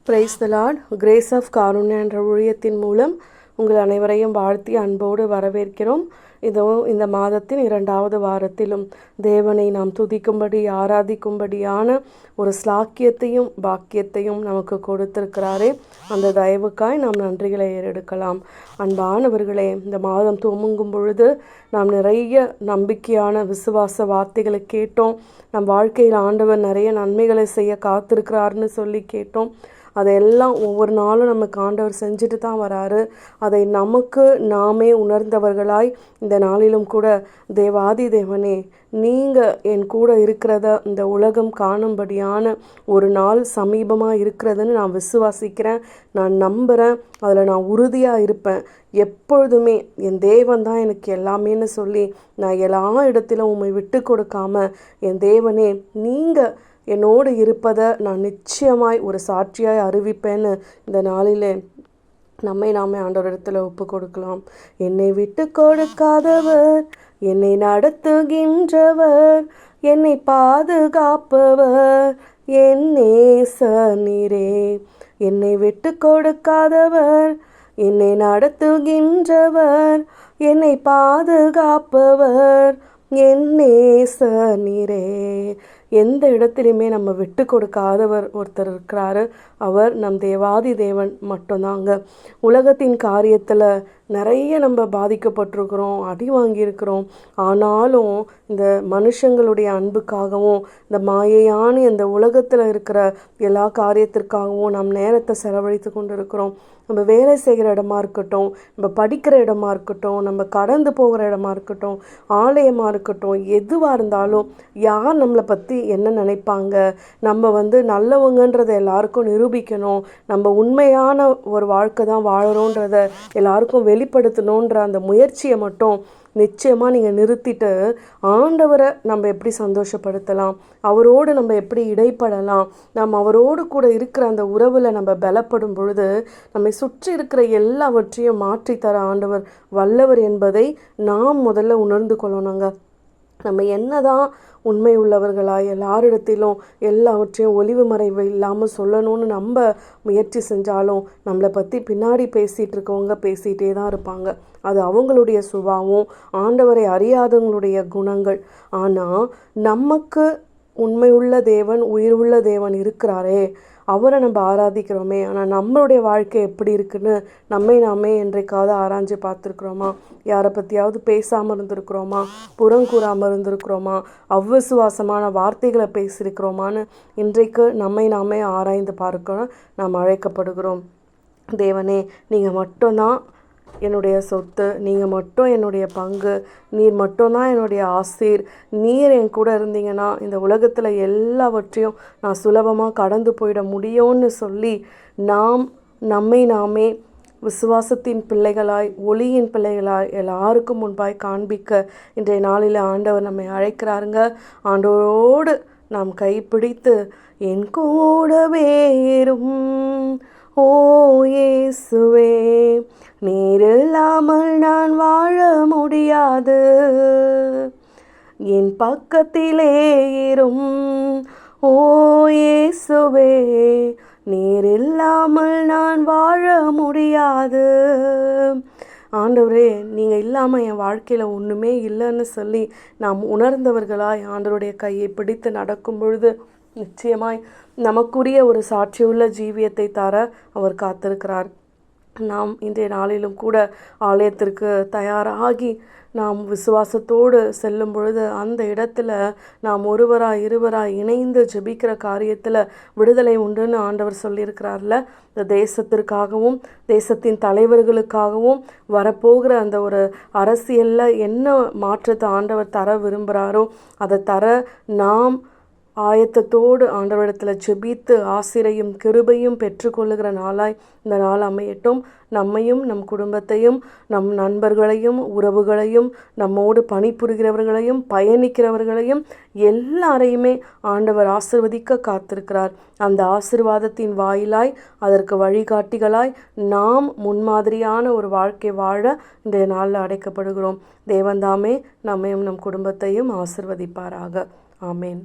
Price the lord. Grace of Karunya என்ற ஊழியத்தின் மூலம் உங்கள் அனைவரையும் வாழ்த்தி அன்போடு வரவேற்கிறோம். இந்த மாதத்தின் 2வது வாரத்திலும் தேவனை நாம் துதிக்கும்படி ஆராதிக்கும்படியான ஒரு ஸ்லாக்கியத்தையும் பாக்கியத்தையும் நமக்கு கொடுத்திருக்கிறாரே. அந்த தயவுக்காய் நாம் நன்றிகளை ஏறெடுக்கலாம். அன்பானவர்களே, இந்த மாதம் துவங்கும் பொழுது நாம் நிறைய நம்பிக்கையான விசுவாச வார்த்தைகளை கேட்டோம். நம் வாழ்க்கையில் ஆண்டவர் நிறைய நன்மைகளை செய்ய காத்திருக்கிறாருன்னு சொல்லி கேட்டோம். அதையெல்லாம் ஒவ்வொரு நாளும் நமக்கு ஆண்டவர் செஞ்சுட்டு தான் வராரு. அதை நமக்கு நாமே உணர்ந்தவர்களாய் இந்த நாளிலும் கூட தேவாதி தேவனே, நீங்கள் என் கூட இருக்கிறத இந்த உலகம் காணும்படியான ஒரு நாள் சமீபமாக இருக்கிறதுன்னு நான் விசுவாசிக்கிறேன், நான் நம்புகிறேன், அதில் நான் உறுதியாக இருப்பேன். எப்பொழுதுமே என் தேவன் தான் எனக்கு எல்லாமேன்னு சொல்லி நான் எல்லா இடத்திலும் உம்மை விட்டு கொடுக்காம, என் தேவனே நீங்கள் என்னோடு இருப்பதை நான் நிச்சயமாய் ஒரு சாட்சியாய் அறிவிப்பேன்னு இந்த நாளிலே நாமே ஆண்டவரிடத்தில் ஒப்பு கொடுக்கலாம். என்னை விட்டு கொடுக்காதவர், என்னை நடத்துகின்றவர், என்னை பாதுகாப்பவர் என் நேசர் நீரே. என்னை விட்டு கொடுக்காதவர், என்னை நடத்துகின்றவர், என்னை பாதுகாப்பவர் என் நேசர் நீரே. எந்த இடத்துலையுமே நம்ம விட்டு கொடுக்காதவர் ஒருத்தர் இருக்கிறாரு. அவர் நம் தேவாதி தேவன் மட்டும்தாங்க. உலகத்தின் காரியத்தில் நிறைய நம்ம பாதிக்கப்பட்டிருக்கிறோம், அடி வாங்கியிருக்கிறோம். ஆனாலும் இந்த மனுஷங்களுடைய அன்புக்காகவும் இந்த மாயையான இந்த உலகத்தில் இருக்கிற எல்லா காரியத்திற்காகவும் நாம் நேரத்தை செலவழித்து கொண்டு இருக்கிறோம். நம்ம வேலை செய்கிற இடமா இருக்கட்டும், நம்ம படிக்கிற இடமா இருக்கட்டும், நம்ம கடந்து போகிற இடமா இருக்கட்டும், ஆலயமாக இருக்கட்டும், எதுவாக இருந்தாலும் யார் நம்மளை பற்றி என்ன நினைப்பாங்க, நம்ம நல்லவங்கன்றதை எல்லாருக்கும் நிரூபிக்கணும், நம்ம உண்மையான ஒரு வாழ்க்கை தான் வாழறோன்றத எல்லாருக்கும் வெளிப்படுத்தணுன்ற அந்த முயற்சியை மட்டும் நிச்சயமாக நீங்கள் நிறுத்திட்டு ஆண்டவரை நம்ம எப்படி சந்தோஷப்படுத்தலாம், அவரோடு நம்ம எப்படி இடைப்படலாம், நம்ம அவரோடு கூட இருக்கிற அந்த உறவில் நம்ம பலப்படும் பொழுது நம்மை சுற்றி இருக்கிற எல்லாவற்றையும் மாற்றித்தர ஆண்டவர் வல்லவர் என்பதை நாம் முதல்ல உணர்ந்து கொள்ளணுங்க. நம்ம என்னதான் உண்மை உள்ளவர்களாய் எல்லாரிடத்திலும் எல்லாவற்றையும் ஒளிவு மறைவு இல்லாமல் சொல்லணும்னு நம்ம முயற்சி செஞ்சாலும் நம்மளை பற்றி பின்னாடி பேசிகிட்டு இருக்கவங்க பேசிகிட்டே தான் இருப்பாங்க. அது அவங்களுடைய சுபாவம், ஆண்டவரை அறியாதவங்களுடைய குணங்கள். ஆனால் நமக்கு உண்மையுள்ள தேவன், உயிர் உள்ள தேவன் இருக்கிறாரே, அவரை நம்ம ஆராதிக்கிறோமே. ஆனால் நம்மளுடைய வாழ்க்கை எப்படி இருக்குன்னு நாமே என்றைக்காவது ஆராய்ஞ்சு பார்த்துருக்குறோமா? யாரை பற்றியாவது பேசாமல் இருந்திருக்கிறோமா? புறங்கூறாமல் இருந்திருக்கிறோமா? அவ்விசுவாசமான வார்த்தைகளை பேசியிருக்கிறோமான்னு இன்றைக்கு நாமே ஆராய்ந்து பார்க்க நாம் அழைக்கப்படுகிறோம். தேவனே, நீங்கள் மட்டும்தான் என்னுடைய சொத்து, நீங்கள் மட்டும் என்னுடைய பங்கு, நீர் மட்டும்தான் என்னுடைய ஆசீர். நீர் என் கூட இருந்தீங்கன்னா இந்த உலகத்தில் எல்லாவற்றையும் நான் சுலபமாக கடந்து போயிட முடியும்னு சொல்லி நாமே விசுவாசத்தின் பிள்ளைகளாய், ஒளியின் பிள்ளைகளாய் எல்லாருக்கும் முன்பாய் காண்பிக்க இன்றைய நாளில் ஆண்டவர் நம்மை அழைக்கிறாருங்க. ஆண்டவரோடு நாம் கைப்பிடித்து என் கூடவே இரும் ஓ இயேசுவே, நீர் இல்லாமல் நான் வாழ முடியாது, என் பக்கத்திலே இரும் ஓ இயேசுவே, நீர் இல்லாமல் நான் வாழ முடியாது. ஆண்டவரே, நீங்கள் இல்லாமல் என் வாழ்க்கையில் ஒன்றுமே இல்லைன்னு சொல்லி நாம் உணர்ந்தவர்களாய் ஆண்டவருடைய கையை பிடித்து நடக்கும் பொழுது நிச்சயமாய் நமக்குரிய ஒரு சாட்சியுள்ள ஜீவியத்தை தர அவர் காத்திருக்கிறார். நாம் இன்றைய நாளிலும் கூட ஆலயத்திற்கு தயாராகி நாம் விசுவாசத்தோடு செல்லும் பொழுது அந்த இடத்துல நாம் ஒருவராய் இருவராய் இணைந்து ஜெபிக்கிற காரியத்தில் விடுதலை உண்டுன்னு ஆண்டவர் சொல்லியிருக்கிறார்ல. இந்த தேசத்திற்காகவும் தேசத்தின் தலைவர்களுக்காகவும் வரப்போகிற அந்த ஒரு அரசியலில் என்ன மாற்றத்தை ஆண்டவர் தர விரும்புகிறாரோ அதை தர நாம் ஆயத்தத்தோடு ஆண்டவரிடத்தில் ஜெபித்து ஆசிரையும் கிருபையும் பெற்றுக்கொள்ளுகிற நாளாய் இந்த நாள் அமையட்டும். நம்மையும் நம் குடும்பத்தையும் நம் நண்பர்களையும் உறவுகளையும் நம்மோடு பணிபுரிகிறவர்களையும் பயணிக்கிறவர்களையும் எல்லாரையுமே ஆண்டவர் ஆசிர்வதிக்க காத்திருக்கிறார். அந்த ஆசீர்வாதத்தின் வாயிலாய் அதற்கு வழிகாட்டிகளாய் நாம் முன்மாதிரியான ஒரு வாழ்க்கை வாழ இந்த நாளில் அடைக்கப்படுகிறோம். தேவன்தாமே நம்மையும் நம் குடும்பத்தையும் ஆசிர்வதிப்பாராக. ஆமேன்.